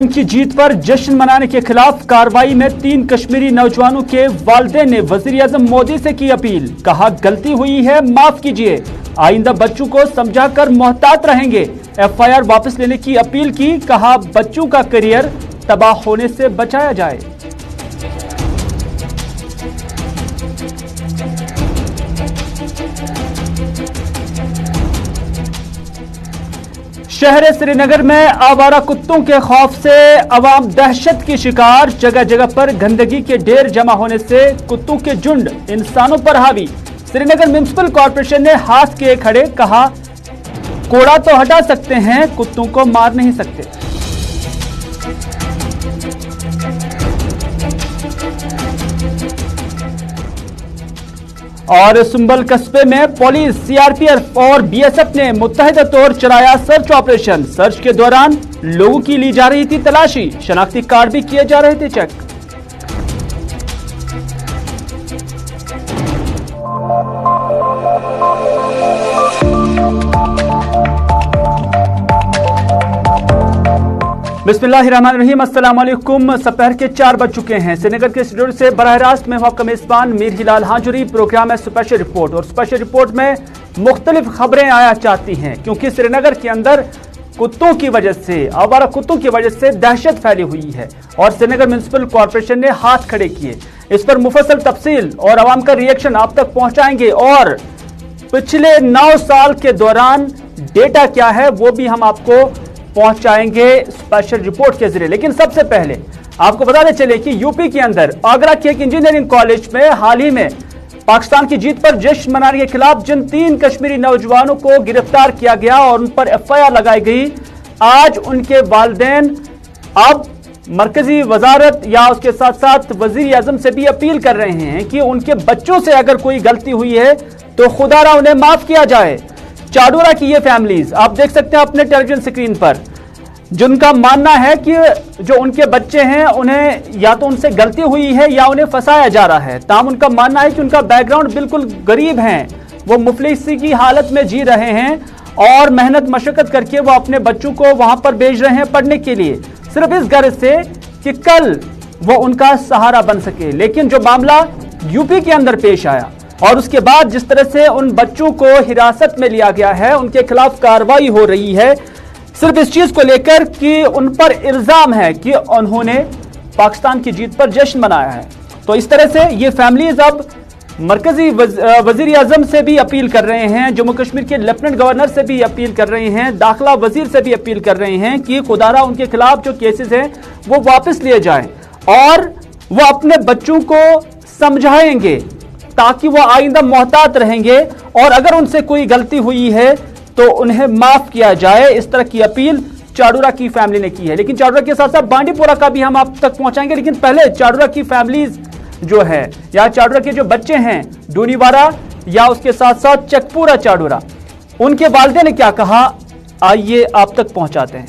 की जीत पर जश्न मनाने के खिलाफ कार्रवाई में 3 कश्मीरी नौजवानों के वालिदैन ने वज़ीर-ए-आज़म मोदी से की अपील। कहा गलती हुई है माफ कीजिए, आइंदा बच्चों को समझाकर मोहतात रहेंगे। एफआईआर वापस लेने की अपील की। कहा बच्चों का करियर तबाह होने से बचाया जाए। शहर श्रीनगर में आवारा कुत्तों के खौफ से अवाम दहशत की शिकार। जगह जगह पर गंदगी के ढेर जमा होने से कुत्तों के झुंड इंसानों पर हावी। श्रीनगर म्युनिसिपल कॉर्पोरेशन ने हाथ किए खड़े। कहा कूड़ा तो हटा सकते हैं, कुत्तों को मार नहीं सकते। और सुंबल कस्बे में पुलिस, सीआरपीएफ और बीएसएफ ने मुत्तहिदा तौर चलाया सर्च ऑपरेशन। सर्च के दौरान लोगों की ली जा रही थी तलाशी, शनाख्ती कार्ड भी किए जा रहे थे चेक। बिस्मिल्लाहिर्रहमानिर्रहीम, अस्सलाम वालेकुम। दोपहर के 4 बज चुके हैं। श्रीनगर के स्टूडियो से बराह रास्त में आपका मेजबान मीर हिलाल हाजुरी। प्रोग्राम है स्पेशल रिपोर्ट और स्पेशल रिपोर्ट में मुख्तलिफ खबरें आया चाहती हैं क्योंकि श्रीनगर के अंदर कुत्तों की वजह से, आवारा कुत्तों की वजह से दहशत फैली हुई है और श्रीनगर म्युनिसिपल कॉर्पोरेशन ने हाथ खड़े किए। इस पर मुफस्सल तफसील और आवाम का रिएक्शन आप तक पहुंचाएंगे और पिछले 9 साल के दौरान डेटा क्या है वो भी हम आपको पहुंचाएंगे स्पेशल रिपोर्ट के जरिए। लेकिन सबसे पहले आपको बताते चले कि यूपी के अंदर आगरा के एक इंजीनियरिंग कॉलेज में हाल ही में पाकिस्तान की जीत पर जश्न मनाने के खिलाफ जिन 3 कश्मीरी नौजवानों को गिरफ्तार किया गया और उन पर एफआईआर लगाई गई, आज उनके वालिदैन अब मरकजी वजारत या उसके साथ साथ वज़ीर-ए-आज़म से भी अपील कर रहे हैं कि उनके बच्चों से अगर कोई गलती हुई है तो खुदारा उन्हें माफ किया जाए। चाडोरा की ये फैमिलीज आप देख सकते हैं अपने टेलीविजन स्क्रीन पर, जिनका मानना है कि जो उनके बच्चे हैं उन्हें या तो उनसे गलती हुई है या उन्हें फंसाया जा रहा है। ताम उनका मानना है कि उनका बैकग्राउंड बिल्कुल गरीब हैं, वो मुफलिसी की हालत में जी रहे हैं और मेहनत मशक्कत करके वो अपने बच्चों को वहां पर भेज रहे हैं पढ़ने के लिए, सिर्फ इस गर्ज से कि कल वो उनका सहारा बन सके। लेकिन जो मामला यूपी के अंदर पेश आया और उसके बाद जिस तरह से उन बच्चों को हिरासत में लिया गया है, उनके खिलाफ कार्रवाई हो रही है सिर्फ इस चीज को लेकर कि उन पर इल्जाम है कि उन्होंने पाकिस्तान की जीत पर जश्न मनाया है। तो इस तरह से ये फैमिलीज अब मरकजी वज़ीर-ए-आज़म से भी अपील कर रहे हैं, जम्मू कश्मीर के लेफ्टिनेंट गवर्नर से भी अपील कर रहे हैं, दाखिला वजीर से भी अपील कर रहे हैं कि खुदारा उनके खिलाफ जो केसेस हैं वो वापस लिए जाएं और वो अपने बच्चों को समझाएंगे ताकि वो आइंदा मोहतात रहेंगे और अगर उनसे कोई गलती हुई है तो उन्हें माफ किया जाए। इस तरह की अपील चाडोरा की फैमिली ने की है। लेकिन चाडोरा के साथ साथ बांडीपोरा का भी हम आप तक पहुंचाएंगे। लेकिन पहले चाडोरा की फैमिलीज जो है या चाडोरा के जो बच्चे हैं डूनीवारा या उसके साथ साथ चकपूरा चाडोरा, उनके वालिदैन ने क्या कहा, आइए आप तक पहुंचाते हैं।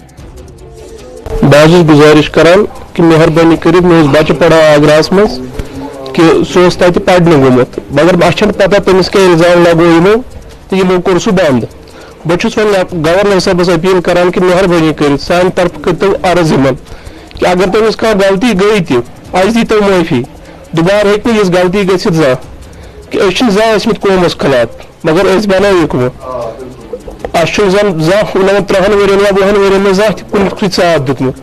बाजी गुजारिश करान कि मेहरबानी करित मे बच्चे पढ़ा आगरास मज कि सोस तत पढ़ने गोमुत, मगर अच्छे पता तमिस के इल्जाम लगो यमो तो यमो कोर सह बंद। बहुत गवर्नर साहबस अपील करान कि मेहरबानी कर सान तरफ करो अर्ज यमन कि अगर तमिस कह गलती गई तज दी तो माफी, दोबारा हे इस गलती गसित जा कि जा कौमस खिलाफ, मगर बनाविक वो जन जा 30 वन या 20 वन में जा कुन साथ दितमुत,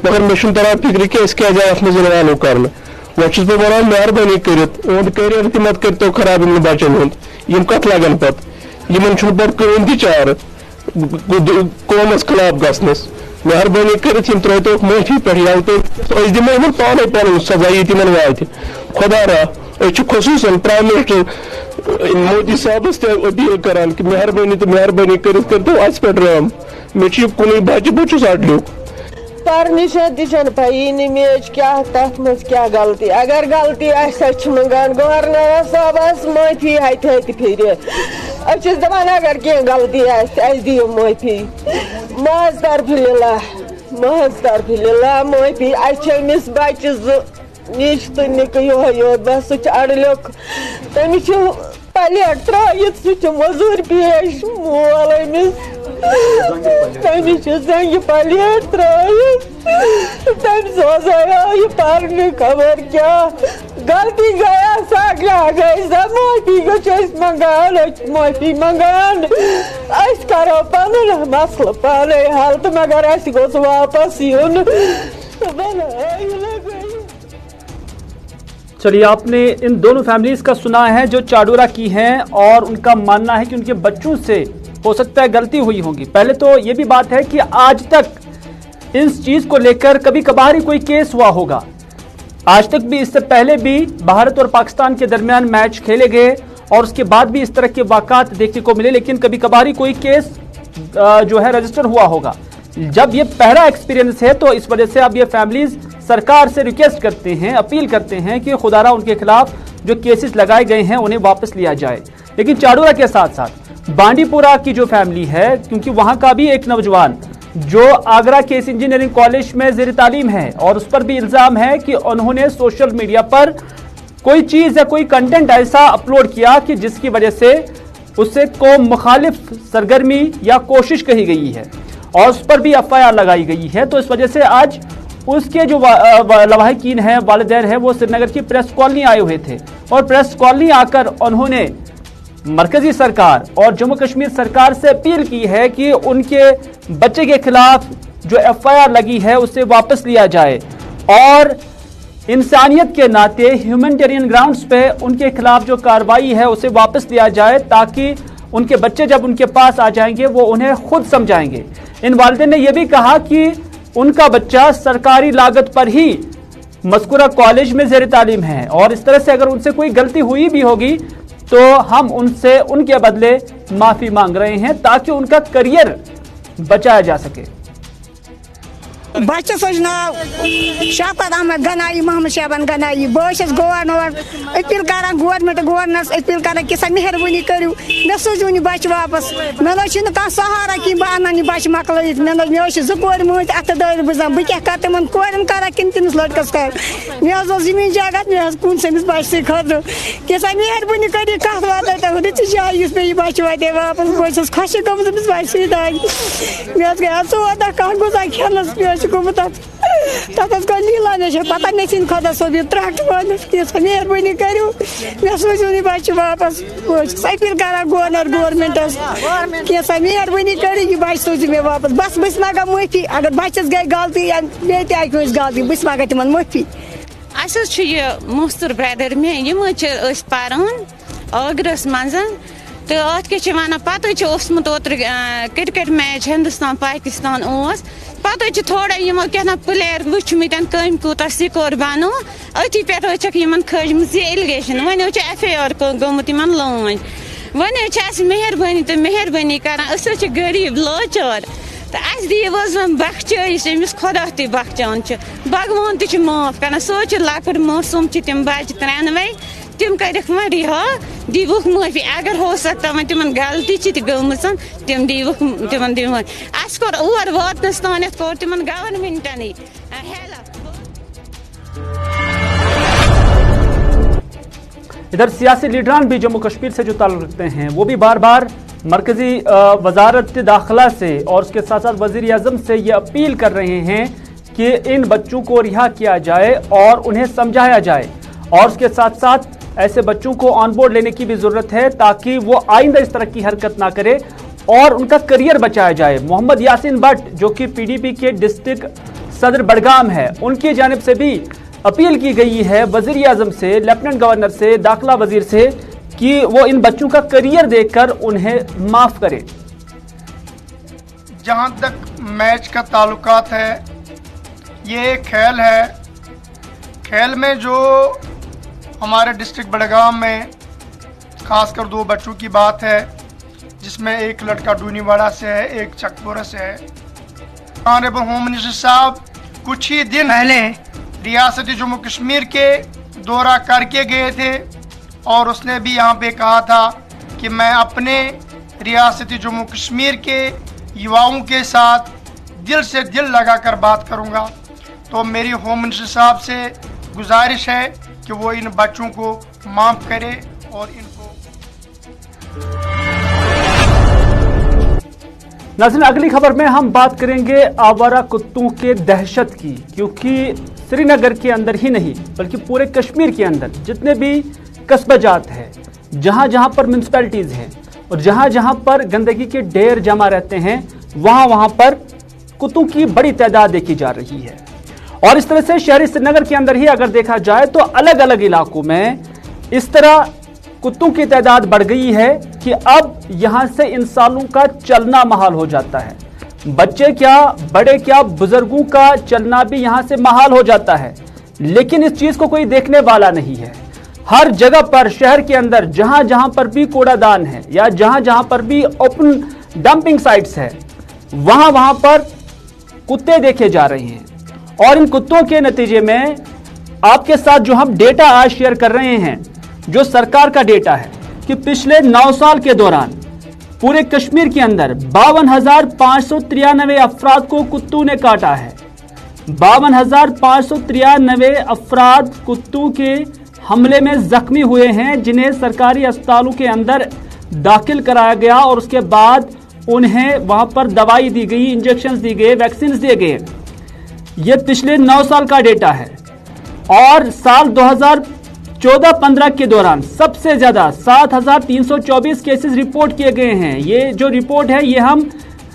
मगर मे तरह फिक्र कि क्या जाए अत इन्वॉल्व कर। वह वन मेहरबानी कर करियर त मत कर तो खराब इन बचन हूं कत लगन पे इन कम ती चार कौमस खिलाफ गसनस। मेहरबानी कर त्रो माफी पे यल तो दिमो इन पाने पन सजा ये वात खुदा रहा। खसूसन प्राइम मिनिस्टर मोदी साहबस अपील करान कि मेहरबानी तो मेहरबानी कर पे राम मे कुन बच्चे बहुत अटलियो पर्निश पे मेज क्या तथ मज क्या गलती, अगर गलती मंगान गवर्नर साहबस माफी हथ फिर दपान अगर कह गलती दियो माफी, महज तरफ लिल्ला माफी। अमिस बच्चे नीच तो निक यो बस सह अड़ल्युक तमिस प्लेट त्रित सह मजूर पेश मोल अमिस तमी जंग पलेट त्रिस तम सोजा ये पारने खबर क्या गलती गया सागला गई सब माफी गो मंगान माफी मंगान अस करो पन मसल पाने हल तो मगर अस गोस वापस यून। चलिए, आपने इन दोनों फैमिलीज का सुना है जो चाडोरा की हैं, और उनका मानना है कि उनके बच्चों से हो सकता है गलती हुई होगी। पहले तो ये भी बात है कि आज तक इस चीज को लेकर कभी कभार ही कोई केस हुआ होगा। आज तक भी, इससे पहले भी भारत और पाकिस्तान के दरमियान मैच खेले गए और उसके बाद भी इस तरह के वाक़ात देखने को मिले, लेकिन कभी कभार ही कोई केस जो है रजिस्टर हुआ होगा। जब ये पहला एक्सपीरियंस है तो इस वजह से अब ये फैमिलीज सरकार से रिक्वेस्ट करते हैं, अपील करते हैं कि खुदारा उनके खिलाफ जो केसेस लगाए गए हैं उन्हें वापस लिया जाए। लेकिन चाडोरा के साथ साथ बांडीपुरा की जो फैमिली है, क्योंकि वहां का भी एक नौजवान जो आगरा के इस इंजीनियरिंग कॉलेज में ज़ेर तालीम है और उस पर भी इल्ज़ाम है कि उन्होंने सोशल मीडिया पर कोई चीज़ या कोई कंटेंट ऐसा अपलोड किया कि जिसकी वजह से उससे कौम मुखालिफ सरगर्मी या कोशिश कही गई है और उस पर भी FIR लगाई गई है। तो इस वजह से आज उसके जो लवाहिकीन हैं, वालिदैन हैं, वो श्रीनगर की प्रेस कॉलोनी आए हुए थे और प्रेस कॉलोनी आकर उन्होंने मरकजी सरकार और जम्मू कश्मीर सरकार से अपील की है कि उनके बच्चे के खिलाफ जो FIR लगी है उसे वापस लिया जाए और इंसानियत के नाते ह्यूमैनिटेरियन ग्राउंड्स पे उनके खिलाफ जो कार्रवाई है उसे वापस लिया जाए, ताकि उनके बच्चे जब उनके पास आ जाएंगे वो उन्हें खुद समझाएंगे। इन वालिदैन ने यह भी कहा कि उनका बच्चा सरकारी लागत पर ही मज़कूरा कॉलेज में ज़ेर तालीम है और इस तरह से अगर उनसे कोई गलती हुई भी होगी तो हम उनसे उनके बदले माफ़ी मांग रहे हैं ताकि उनका करियर बचाया जा सके। बच्चस नाव शफकत अहमद गनाई, मोहम्मद शाबान गनाई। बस गवर्नर अपील करान गवर्नरस अपील करान कि मेहरबानी करू मे सोजून यह बच्चे वापस। मे कह सहारा कि बह अन बच्चे मकलित मे जो कोर मत अत दर बुझान बह क्या कर तिम कोरन करा कि तमिस लड़कस कर। मे जमीन जगह मे कुन समिस बच्चे खतर कि मेहरबानी कर कत वात रच जाए पे यह बच्चे वाते वापस। बस खुश गमत अमिस बच्चे दाग मे गया 14 कह गुजा खेलस गोमुत तथ गो लीला मे पता मे खुदा सोब यह त्रट वनस कि मेहरबानी करू मे सोचू यह बच्चे वापस। अपील करान गवर्नमेंटस कि मेहरबानी करू यह बच्चे सोचू मे वापस। बस बस मांगा माफी अगर बच्चस गई गलती या बे गलती बस मांगा तिमन माफी। मोस्तूर ब्रदर मे यम पारान आगरस मज तो अत क्या वन पत ओसमुत ओतर क्रिकेट मैच हिंदुस्तान पाकिस्तान पत थोड़ा यमो क्या प्लेयर वुचमत कम कूत स्कोर बनो अति पे खजम एलिगेशन वन FIR गोमुत लॉन्च वन मेहरबानी तो मेहरबानी कर गरीब लाचार तो अस दीवस बख्चाइश अमिस खुदा तु बख्चान भगवान तु माफ कर सो लकड़ मासूम तम बच्चे 93 तम करख वो रिहा दीवुक माफी अगर हो सकता वो तिमन गलती गम तम दीवुक तिमन दिव अस कोर और वातनस तान कोर तिमन गवर्नमेंटन हेल्प। इधर सियासी लीडरान भी जम्मू कश्मीर से जो ताल्लुक रखते हैं वो भी बार बार मरकजी वजारत दाखिला से और उसके साथ साथ वज़ीर आज़म से ये अपील कर रहे हैं कि इन बच्चों को रिहा किया जाए और उन्हें समझाया जाए और उसके साथ साथ ऐसे बच्चों को ऑन बोर्ड लेने की भी ज़रूरत है ताकि वो आइंदा इस तरह की हरकत ना करे और उनका करियर बचाया जाए। मोहम्मद यासीन भट्ट जो कि PDP के डिस्ट्रिक्ट सदर बडगाम है, उनकी जानिब से भी अपील की गई है वज़ीर आज़म से, लेफ्टिनेंट गवर्नर से, दाखिला वजीर से कि वो इन बच्चों का करियर देखकर उन्हें माफ़ करे। जहाँ तक मैच का ताल्लुकात है, ये एक खेल है। खेल में जो हमारे डिस्ट्रिक्ट बडगाम में खासकर 2 बच्चों की बात है, जिसमें एक लड़का डूनीवाड़ा से है, एक चकपुरा से है। ऑनरेबल होम मिनिस्टर साहब कुछ ही दिन पहले रियासती जम्मू कश्मीर के दौरा करके गए थे और उसने भी यहाँ पे कहा था कि मैं अपने रियासती जम्मू कश्मीर के युवाओं के साथ दिल से दिल लगाकर बात करूँगा। तो मेरी होम मिनिस्टर साहब से गुजारिश है कि वो इन बच्चों को माफ़ करे और इनको नाज़रीन, अगली खबर में हम बात करेंगे आवारा कुत्तों के दहशत की, क्योंकि श्रीनगर के अंदर ही नहीं बल्कि पूरे कश्मीर के अंदर जितने भी कस्बा जात है, जहां जहां पर म्यूनसिपैलिटीज हैं और जहां जहां पर गंदगी के ढेर जमा रहते हैं, वहां वहां पर कुत्तों की बड़ी तादाद देखी जा रही है। और इस तरह से शहरी श्रीनगर के अंदर ही अगर देखा जाए तो अलग अलग इलाकों में इस तरह कुत्तों की तादाद बढ़ गई है कि अब यहां से इंसानों का चलना महाल हो जाता है। बच्चे क्या, बड़े क्या, बुजुर्गों का चलना भी यहां से महाल हो जाता है। लेकिन इस चीज को कोई देखने वाला नहीं है। हर जगह पर शहर के अंदर जहां जहां पर भी कूड़ादान है या जहां जहां पर भी ओपन डंपिंग साइट्स है, वहां वहां पर कुत्ते देखे जा रहे हैं। और इन कुत्तों के नतीजे में आपके साथ जो हम डेटा आज शेयर कर रहे हैं, जो सरकार का डेटा है कि पिछले 9 साल के दौरान पूरे कश्मीर के अंदर 52,593 अफराद को कुत्तों ने काटा है। 52,593 अफराद कुत्तों के हमले में जख्मी हुए हैं, जिन्हें सरकारी अस्पतालों के अंदर दाखिल कराया गया और उसके बाद उन्हें वहां पर दवाई दी गई, इंजेक्शन दी गए, वैक्सीन दिए गए। यह पिछले 9 साल का डेटा है। और साल 2014-15 के दौरान सबसे ज्यादा 7,324 केसेस रिपोर्ट किए गए हैं। ये जो रिपोर्ट है, ये हम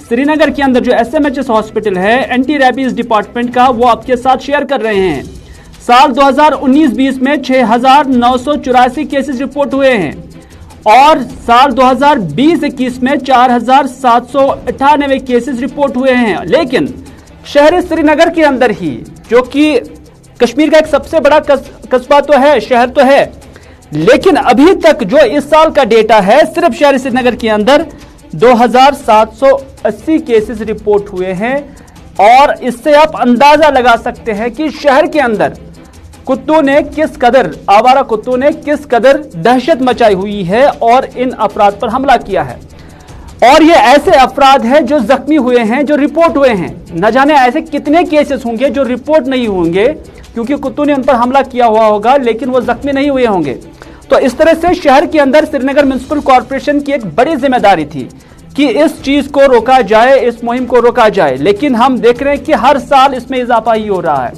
श्रीनगर के अंदर जो SMHS हॉस्पिटल है, एंटी रैबीज डिपार्टमेंट का, वो आपके साथ शेयर कर रहे हैं। साल 2019-20 में 6,984 केसेस रिपोर्ट हुए हैं और साल 2020-21 में 4,798 केसेस रिपोर्ट हुए हैं। लेकिन शहर श्रीनगर के अंदर ही, जो कि कश्मीर का एक सबसे बड़ा कस्बा तो है, शहर तो है, लेकिन अभी तक जो इस साल का डेटा है, सिर्फ शहर श्रीनगर के अंदर 2,780 केसेस रिपोर्ट हुए हैं। और इससे आप अंदाजा लगा सकते हैं कि शहर के अंदर कुत्तों ने किस कदर, आवारा कुत्तों ने किस कदर दहशत मचाई हुई है और इन अफराद पर हमला किया है। और ये ऐसे अफराद हैं जो जख्मी हुए हैं, जो रिपोर्ट हुए हैं। न जाने ऐसे कितने केसेस होंगे जो रिपोर्ट नहीं होंगे, क्योंकि कुत्तों ने उन पर हमला किया हुआ होगा, लेकिन वो जख्मी नहीं हुए होंगे। तो इस तरह से शहर के अंदर श्रीनगर म्युनिसिपल कॉर्पोरेशन की एक बड़ी जिम्मेदारी थी कि इस चीज को रोका जाए, इस मुहिम को रोका जाए। लेकिन हम देख रहे हैं कि हर साल इसमें इजाफा ही हो रहा है।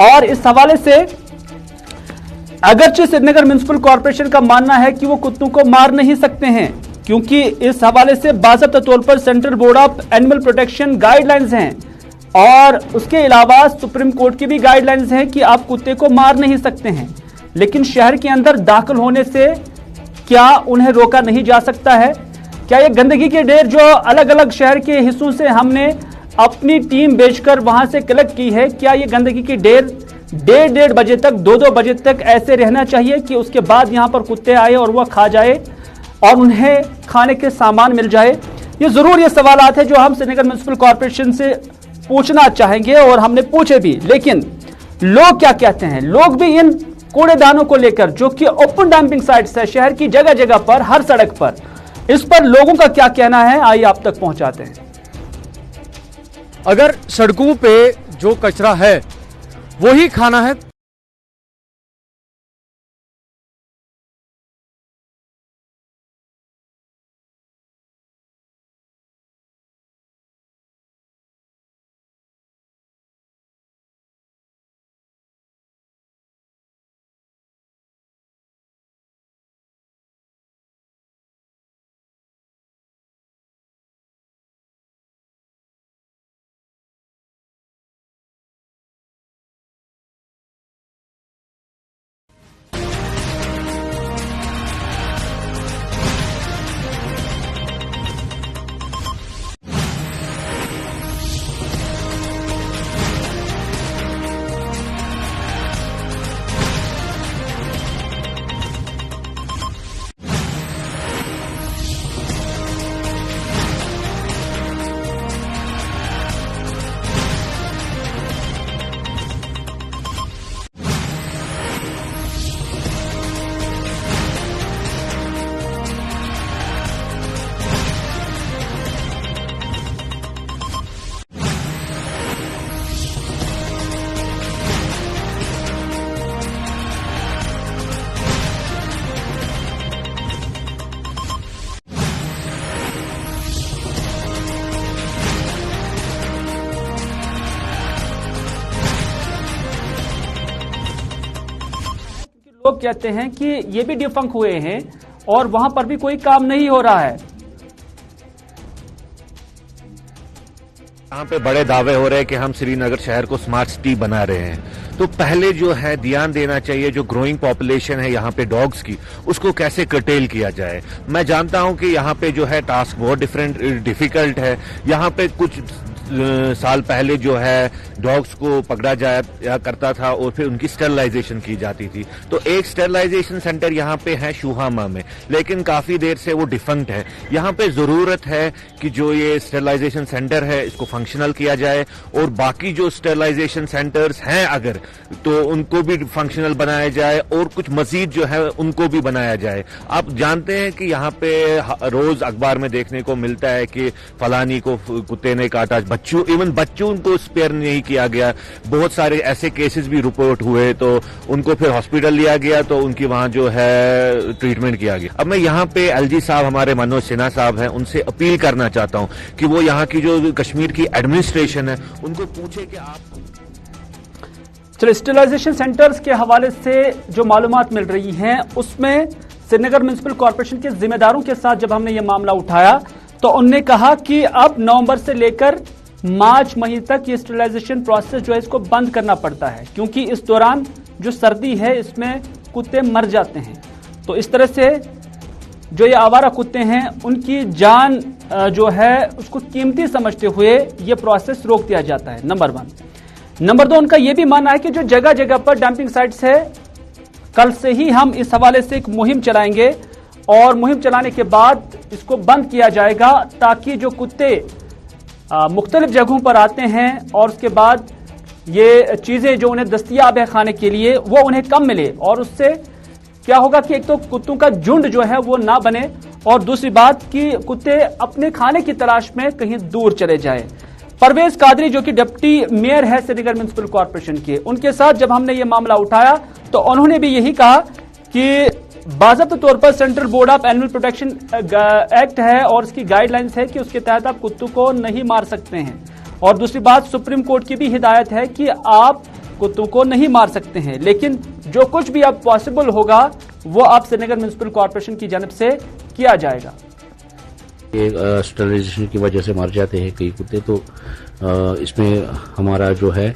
और इस हवाले से अगरचे श्रीनगर म्युनिसिपल कॉर्पोरेशन का मानना है कि वो कुत्तों को मार नहीं सकते हैं, क्योंकि इस हवाले से बाज़ाब्ता तौर पर central board of animal protection guidelines हैं और उसके अलावा सुप्रीम कोर्ट की भी गाइडलाइंस हैं कि आप कुत्ते को मार नहीं सकते हैं। लेकिन शहर के अंदर दाखिल होने से क्या उन्हें रोका नहीं जा सकता है? क्या ये गंदगी के ढेर जो अलग अलग शहर के हिस्सों से हमने अपनी टीम भेजकर वहां से कलेक्ट की है, क्या ये गंदगी के ढेर 1:30 बजे तक, 2-2 बजे तक ऐसे रहना चाहिए कि उसके बाद यहां पर कुत्ते आए और वह खा जाए और उन्हें खाने के सामान मिल जाए? ये जरूर ये सवालात है जो हम श्रीनगर म्युनिसिपल कॉर्पोरेशन से पूछना चाहेंगे और हमने पूछे भी। लेकिन लोग क्या कहते हैं? लोग भी इन कूड़ेदानों को लेकर, जो कि ओपन डंपिंग साइट्स है शहर की जगह जगह पर, हर सड़क पर, इस पर लोगों का क्या कहना है, आइए आप तक पहुंचाते हैं। अगर सड़कों पे जो कचरा है वही खाना है लोग कहते हैं कि ये भी डिफंक हुए हैं और वहां पर भी कोई काम नहीं हो रहा है। यहाँ पे बड़े दावे हो रहे हैं कि हम श्रीनगर शहर को स्मार्ट सिटी बना रहे हैं, तो पहले जो है ध्यान देना चाहिए जो ग्रोइंग पॉपुलेशन है यहाँ पे डॉग्स की, उसको कैसे कर्टेल किया जाए। मैं जानता हूँ कि यहाँ पे जो है टास्क बहुत डिफिकल्ट है। यहाँ पे कुछ साल पहले जो है डॉग्स को पकड़ा जाया करता था और फिर उनकी स्टरलाइजेशन की जाती थी। तो एक स्टरलाइजेशन सेंटर यहाँ पे है शूहामा में, लेकिन काफी देर से वो डिफंक्ट है। यहाँ पे जरूरत है कि जो ये स्टरलाइजेशन सेंटर है इसको फंक्शनल किया जाए और बाकी जो स्टरलाइजेशन सेंटर्स हैं अगर तो उनको भी फंक्शनल बनाया जाए और कुछ मजीद जो है उनको भी बनाया जाए। आप जानते हैं कि यहाँ पे रोज अखबार में देखने को मिलता है कि फलानी को कुत्ते ने काटा, इवन बच्चों को स्पेयर नहीं किया गया। बहुत सारे ऐसे केसेस भी रिपोर्ट हुए तो उनको फिर हॉस्पिटल लिया गया तो उनकी वहां जो है ट्रीटमेंट किया गया। अब मैं यहाँ पे एलजी साहब हमारे मनोज सिन्हा साहब हैं, उनसे अपील करना चाहता हूँ कि वो यहाँ की जो कश्मीर की एडमिनिस्ट्रेशन है उनको पूछे कि आप चलो स्टरलाइजेशन सेंटर्स के हवाले से जो मालूमात मिल रही हैं उसमें श्रीनगर म्युनिसिपल कॉर्पोरेशन के जिम्मेदारों के साथ जब हमने ये मामला उठाया तो उन्होंने कहा कि अब नवंबर से लेकर मार्च महीने तक ये स्टरलाइजेशन प्रोसेस जो है इसको बंद करना पड़ता है, क्योंकि इस दौरान जो सर्दी है इसमें कुत्ते मर जाते हैं। तो इस तरह से जो ये आवारा कुत्ते हैं उनकी जान जो है उसको कीमती समझते हुए ये प्रोसेस रोक दिया जाता है, नंबर 1। नंबर 2, उनका ये भी मानना है कि जो जगह जगह पर डंपिंग साइट्स है, कल से ही हम इस हवाले से एक मुहिम चलाएंगे और मुहिम चलाने के बाद इसको बंद किया जाएगा ताकि जो कुत्ते मुख्तलिफ जगहों पर आते हैं और उसके बाद ये चीजें जो उन्हें दस्तयाब है खाने के लिए वो उन्हें कम मिले, और उससे क्या होगा कि एक तो कुत्तों का झुंड जो है वो ना बने और दूसरी बात कि कुत्ते अपने खाने की तलाश में कहीं दूर चले जाएं। परवेज कादरी जो कि डिप्टी मेयर है श्रीनगर म्युनिसिपल कॉर्पोरेशन के, उनके साथ जब हमने ये मामला उठाया तो उन्होंने भी यही कहा कि बाज़ाब्ता तौर पर central board of animal protection act है और इसकी गाइडलाइंस है कि उसके तहत आप कुत्तों को नहीं मार सकते हैं, और दूसरी बात सुप्रीम कोर्ट की भी हिदायत है कि आप कुत्तों को नहीं मार सकते हैं, लेकिन जो कुछ भी अब पॉसिबल होगा वो आप श्रीनगर म्युनिसिपल कॉर्पोरेशन की जानब से किया जाएगा। ये स्टरलाइजेशन की वजह से मर जाते हैं कई कुत्ते, तो इसमें हमारा जो है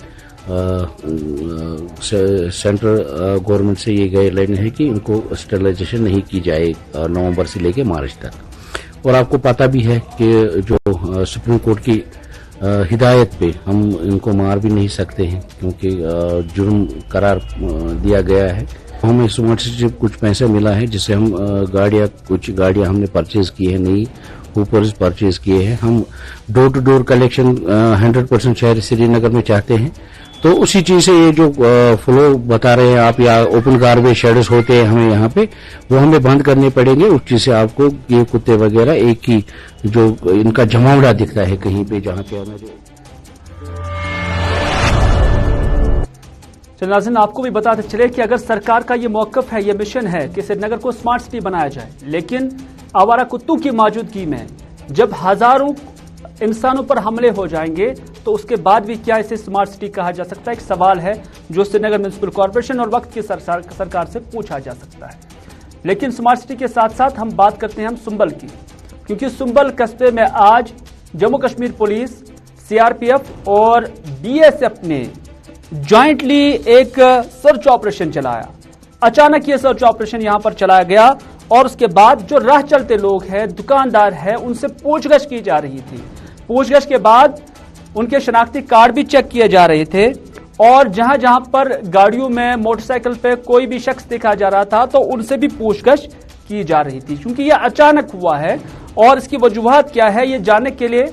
सेंट्रल गवर्नमेंट से ये गाइडलाइन है कि इनको स्टरलाइजेशन नहीं की जाए नवंबर से लेकर मार्च तक। और आपको पता भी है कि जो सुप्रीम कोर्ट की हिदायत पे हम इनको मार भी नहीं सकते हैं क्योंकि जुर्म करार दिया गया है। हमें स्मार्ट सिटी कुछ पैसा मिला है जिससे हम कुछ गाड़ियां हमने परचेज की है, नई हुपर्स परचेज किए हैं। हम डोर टू डोर कलेक्शन 100% शहर श्रीनगर में चाहते हैं, तो उसी चीज से ये जो फ्लो बता रहे हैं आप, या ओपन गार्बेज शेड्स होते हैं हमें यहाँ पे, वो हमें बंद करने पड़ेंगे। उस चीज से आपको ये कुत्ते वगैरह एक ही जो इनका जमावड़ा दिखता है कहीं पे जहाँ पे हमें नाज़रीन आपको भी बताते चले कि अगर सरकार का ये मौक़िफ़ है, ये मिशन है कि श्रीनगर को स्मार्ट सिटी बनाया जाए, लेकिन आवारा कुत्तों की मौजूदगी में जब हजारों इंसानों पर हमले हो जाएंगे तो उसके बाद भी क्या इसे स्मार्ट सिटी कहा जा सकता है? एक सवाल है जो श्रीनगर म्युनिसिपल कॉर्पोरेशन और वक्त की सरकार से पूछा जा सकता है। लेकिन स्मार्ट सिटी के साथ साथ हम बात करते हैं हम सुंबल की, क्योंकि सुंबल कस्बे में आज जम्मू कश्मीर पुलिस, सीआरपीएफ और बीएसएफ ने जॉइंटली एक सर्च ऑपरेशन चलाया। अचानक ये सर्च ऑपरेशन यहां पर चलाया गया और उसके बाद जो राह चलते लोग हैं, दुकानदार हैं, उनसे पूछगछ की जा रही थी। पूछगछ के बाद उनके शनाख्ती कार्ड भी चेक किए जा रहे थे और जहां जहां पर गाड़ियों में, मोटरसाइकिल पे कोई भी शख्स देखा जा रहा था तो उनसे भी पूछगछ की जा रही थी। क्योंकि यह अचानक हुआ है और इसकी वजूहात क्या है ये जानने के लिए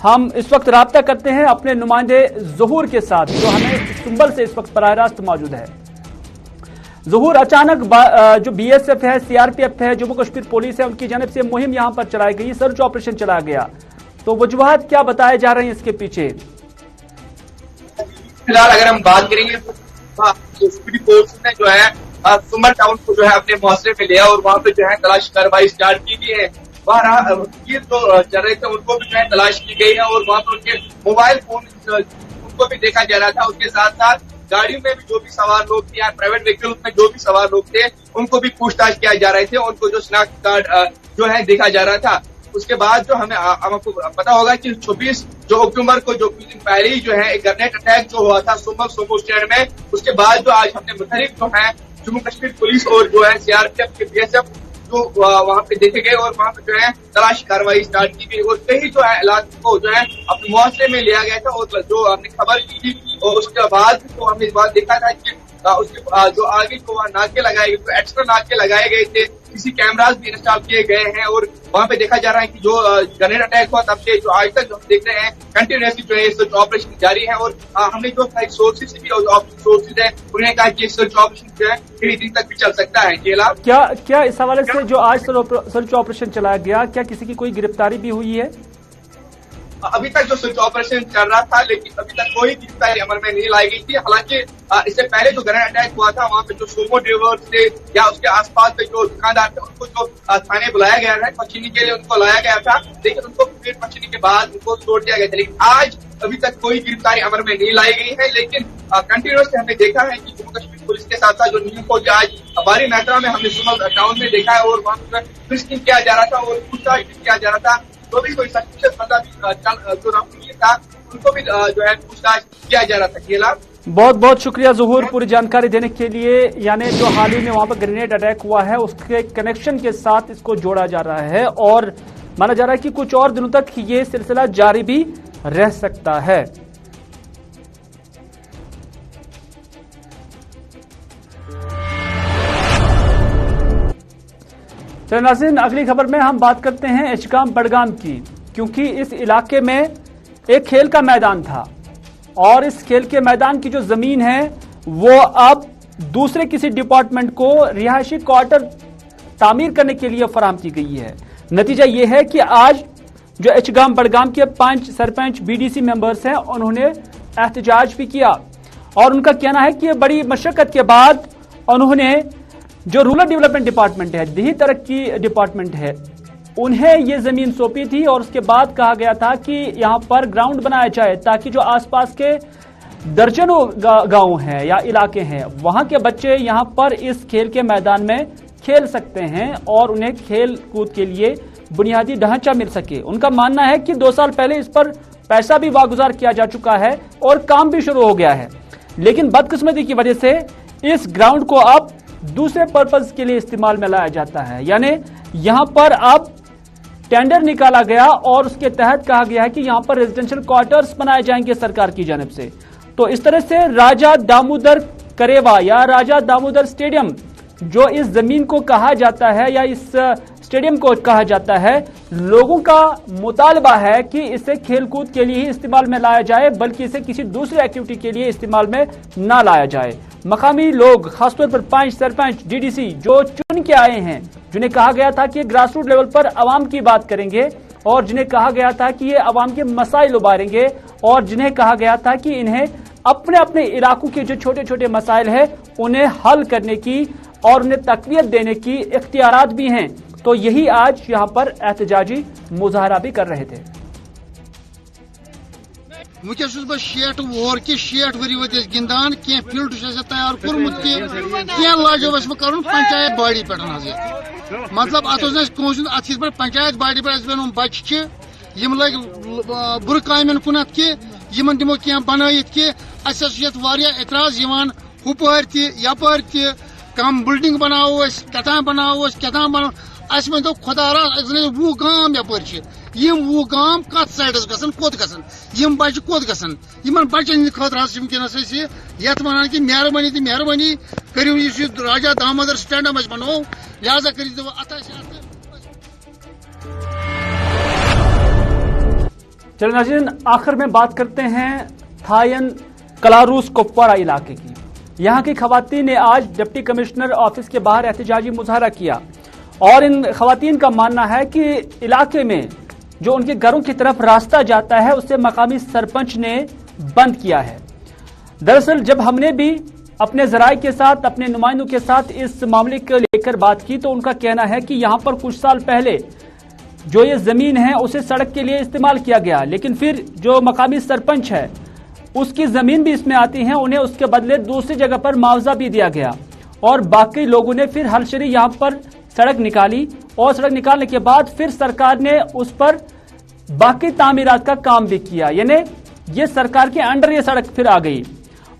हम इस वक्त राब्ता करते हैं अपने नुमाइंदे ज़हूर के साथ, जो हमें सुंबल से इस वक्त बराह रास्त मौजूद है। ज़हूर, अचानक जो बीएसएफ है, सीआरपीएफ है, जम्मू कश्मीर पुलिस है, उनकी जानब से मुहिम यहां पर चलाई गई, सर्च ऑपरेशन चलाया गया, तो वजूहात क्या बताए जा रहे हैं इसके पीछे? फिलहाल अगर हम बात करेंगे तो फोर्स ने जो है सुंबल टाउन को जो है अपने मुआसरे में लिया और वहां पे जो है तलाश कार्रवाई स्टार्ट की गई है। वहाँ ये जो चल रहे थे उनको भी जो है तलाश की गई है और वहाँ पर उनके मोबाइल फोन उनको भी देखा जा रहा था। उसके साथ साथ गाड़ियों में भी जो भी सवार लोग थे या प्राइवेट व्हीकल में जो भी सवार लोग थे उनको भी पूछताछ किया जा रहे थे, उनको जो शनाख्त कार्ड जो है देखा जा रहा था। उसके बाद जो हमें आपको पता होगा कि 24 जो अक्टूबर को जो कुछ दिन पहले ही जो है एक ग्रेनेड अटैक जो हुआ था सोमो स्टैंड में, उसके बाद जो आज हमने मुतहरिक जो है जम्मू कश्मीर पुलिस और जो है सीआरपीएफ के बीएसएफ जो वहाँ पे देखे गए और वहाँ पे जो है तलाशी कार्रवाई स्टार्ट की गई और कई जो है इलाके को जो है अपने मुआवजे में लिया गया था। और जो हमने खबर की थी और उसके बाद तो हमने इस बात देखा था कि उसके जो आगे को वहाँ नाके लगाए गए, तो एक्स्ट्रा नाके लगाए गए थे, किसी कैमराज भी इंस्टॉल किए गए हैं और वहाँ पे देखा जा रहा है कि जो ग्रेनेड अटैक हुआ तब से जो आज तक जो हम देख रहे हैं कंटिन्यूसली जो है सर्च ऑपरेशन जारी है। और हमने जो सोर्सेज से भी सोर्सेज है उन्होंने कहा कि सर्च ऑपरेशन जो है कई दिन तक भी चल सकता है। क्या इस हवाले से जो आज सर्च ऑपरेशन चलाया गया, क्या किसी की कोई गिरफ्तारी भी हुई है? अभी तक जो सर्च ऑपरेशन चल रहा था लेकिन अभी तक कोई गिरफ्तारी अमल में नहीं लाई गई थी। हालांकि इससे पहले जो ग्रेनेड अटैक हुआ था वहाँ पे जो सोमो ड्राइवर्स थे या उसके आसपास के जो दुकानदार थे उनको जो थाने बुलाया गया है पश्चिमी के लिए उनको लाया गया था, लेकिन उनको फिर पश्चिमी के बाद उनको छोड़ दिया गया था। लेकिन आज अभी तक कोई गिरफ्तारी अमल में नहीं लाई गई है, लेकिन कंटिन्यूसली हमने देखा है कि जम्मू कश्मीर पुलिस के साथ साथ जो न्यू फौज आज भारी मात्रा में हमने सुबह टाउन में देखा है और वहाँ पर फ्रिस्किंग किया जा रहा था और पूछताछ भी किया जा रहा था। जो भी कोई सस्पिशियस बंदा भी जो राहुल था उनको भी जो है पूछताछ किया जा रहा था। बहुत बहुत शुक्रिया ज़हूर पूरी जानकारी देने के लिए। यानी जो हाल ही में वहां पर ग्रेनेड अटैक हुआ है उसके कनेक्शन के साथ इसको जोड़ा जा रहा है और माना जा रहा है कि कुछ और दिनों तक ये सिलसिला जारी भी रह सकता है। चलिए नाज़रीन, अगली खबर में हम बात करते हैं एचगाम बडगाम की, क्योंकि इस इलाके में एक खेल का मैदान था और इस खेल के मैदान की जो जमीन है वो अब दूसरे किसी डिपार्टमेंट को रिहायशी क्वार्टर तामीर करने के लिए फराहम की गई है। नतीजा ये है कि आज जो एचगाम बडगाम के 5 सरपंच बीडीसी मेंबर्स हैं उन्होंने एहतजाज भी किया और उनका कहना है कि बड़ी मशक्कत के बाद उन्होंने जो रूरल डेवलपमेंट डिपार्टमेंट है, देही तरक्की डिपार्टमेंट है, उन्हें ये जमीन सौंपी थी और उसके बाद कहा गया था कि यहां पर ग्राउंड बनाया जाए ताकि जो आसपास के दर्जनों गांव हैं या इलाके हैं वहां के बच्चे यहां पर इस खेल के मैदान में खेल सकते हैं और उन्हें खेल कूद के लिए बुनियादी ढांचा मिल सके। उनका मानना है कि 2 साल पहले इस पर पैसा भी वागुजार किया जा चुका है और काम भी शुरू हो गया है, लेकिन बदकिस्मती की वजह से इस ग्राउंड को अब दूसरे पर्पज के लिए इस्तेमाल में लाया जाता है। यानी यहां पर अब टेंडर निकाला गया और उसके तहत कहा गया है कि यहां पर रेजिडेंशियल क्वार्टर्स बनाए जाएंगे सरकार की जानिब से। तो इस तरह से राजा दामोदर करेवा या राजा दामोदर स्टेडियम जो इस जमीन को कहा जाता है या इस स्टेडियम को कहा जाता है, लोगों का मुतालबा है कि इसे खेलकूद के लिए ही इस्तेमाल में लाया जाए, बल्कि इसे किसी दूसरी एक्टिविटी के लिए इस्तेमाल में ना लाया जाए। मकामी लोग, खासतौर पर 5 सरपंच डीडीसी जो चुन के आए हैं, जिन्हें कहा गया था कि ग्रास रूट लेवल पर आवाम की बात करेंगे और जिन्हें कहा गया था कि ये आवाम के मसाइल उबारेंगे और जिन्हें कहा गया था कि इन्हें अपने अपने इलाकों के जो छोटे छोटे मसाइल है उन्हें हल करने की और उन्हें तकवीत देने की इख्तियारात भी हैं, तो यही आज यहां पर एहतजाजी मुजाहरा भी कर रहे थे। वुकस बह 60 वोर कि 60 वरी वत गिंदान क्या फील्ड तैयार कर्मुत क्या लाजो कर पंचायत बाड़ी पे मतलब अत पे पंचायत बाड़ी पे बच्चे लग बुर कामन कुनत कि दिमो क्या बनायत कि एतराज हुपर तपर कम बिल्डिंग बनाओ कतान बनाओ कतान बनाओ अस वो खुदारा 20 गाम यपर 20 गाम कत साइडस गसन कोत गसन बच्चे कोत गसन बच्चन खतर वनस यथ वन कि मेहरबानी करू राजा दामोदर स्टैंडम बनो लिहाजा कर। चलिए नाज़रीन, आखिर में बात करते हैं थायन कलारूस कुपवारा इलाके की। यहाँ की खवातीन ने आज डिप्टी कमिश्नर ऑफिस के बाहर एहतजाजी मुजाहरा किया और इन खवातीन का मानना है कि इलाके में जो उनके घरों की तरफ रास्ता जाता है उसे मकामी सरपंच ने बंद किया है। दरअसल जब हमने भी अपने जराये के साथ, अपने नुमाइंदों के साथ इस मामले को लेकर बात की तो उनका कहना है कि यहाँ पर कुछ साल पहले जो ये जमीन है उसे सड़क के लिए इस्तेमाल किया गया, लेकिन फिर जो मकामी सरपंच है उसकी जमीन भी इसमें आती है, उन्हें उसके बदले दूसरी जगह पर मुआवजा भी दिया गया और बाकी लोगों ने फिर हलशरी यहां पर सड़क निकाली और सड़क निकालने के बाद फिर सरकार ने उस पर बाकी तामीरात का काम भी किया, यानी ये सरकार के अंडर ये सड़क फिर आ गई।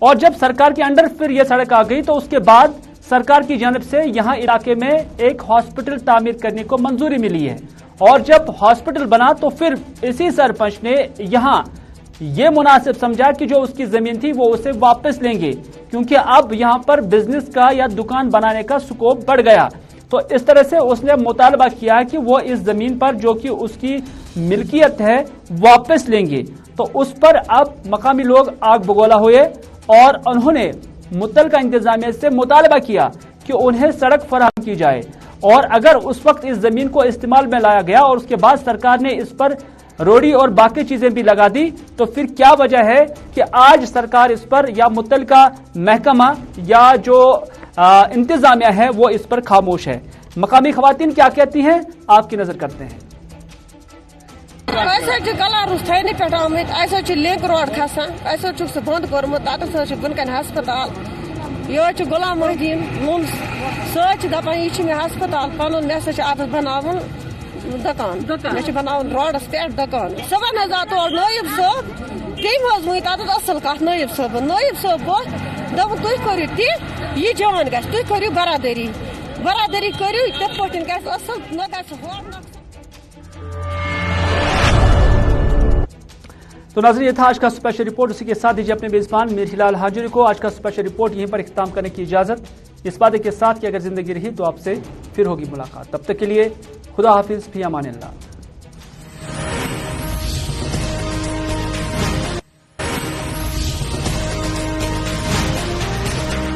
और जब सरकार के अंडर फिर ये सड़क आ गई तो उसके बाद सरकार की जानब से यहां इलाके में एक हॉस्पिटल तामीर करने को मंजूरी मिली है और जब हॉस्पिटल बना तो फिर इसी सरपंच ने यहां ये मुनासिब समझा कि जो उसकी जमीन थी वो उसे वापस लेंगे, क्योंकि अब यहां पर बिजनेस का या दुकान बनाने का स्कोप बढ़ गया। तो इस तरह से उसने मुतालबा किया कि वो इस जमीन पर जो कि उसकी मिल्कियत है वापस लेंगे। तो उस पर अब मकामी लोग आग बगोला हुए और उन्होंने मुतलका इंतजामिया से मुतालबा किया कि उन्हें सड़क फराहम की जाए और अगर उस वक्त इस जमीन को इस्तेमाल में लाया गया और उसके बाद सरकार ने इस पर रोडी और बाकी चीजें भी लगा दी तो फिर क्या वजह है कि आज सरकार इस पर या मुतलका महकमा या जो इंतजामिया है वो इस पर खामोश है। मकामी खवातीन क्या कहती हैं, आपकी नजर करते हैं। लिंक रोड खसान बंद कर्मुत बुनकन हस्पताल ये गुलाम मोहद्दीन मुम्स दपान यह हस्पताल पन मे बनावन दुकान मे बनावन रोडस पे दुकान सुबह तौर नायब साहब तम वन असल कत नायब साहब गो दप तुम करू ती यह जान ग तुम करू बरादरी करू तथ पे गसल न ग। तो नाज़रीन, ये था आज का स्पेशल रिपोर्ट। उसी के साथ दीजिए अपने मेजबान मीर हिलाल हाजिरी को आज का स्पेशल रिपोर्ट यहीं पर इख्तिताम करने की इजाजत, इस वादे के साथ कि अगर जिंदगी रही तो आपसे फिर होगी मुलाकात। तब तक के लिए खुदा हाफिज, फी अमान अल्लाह।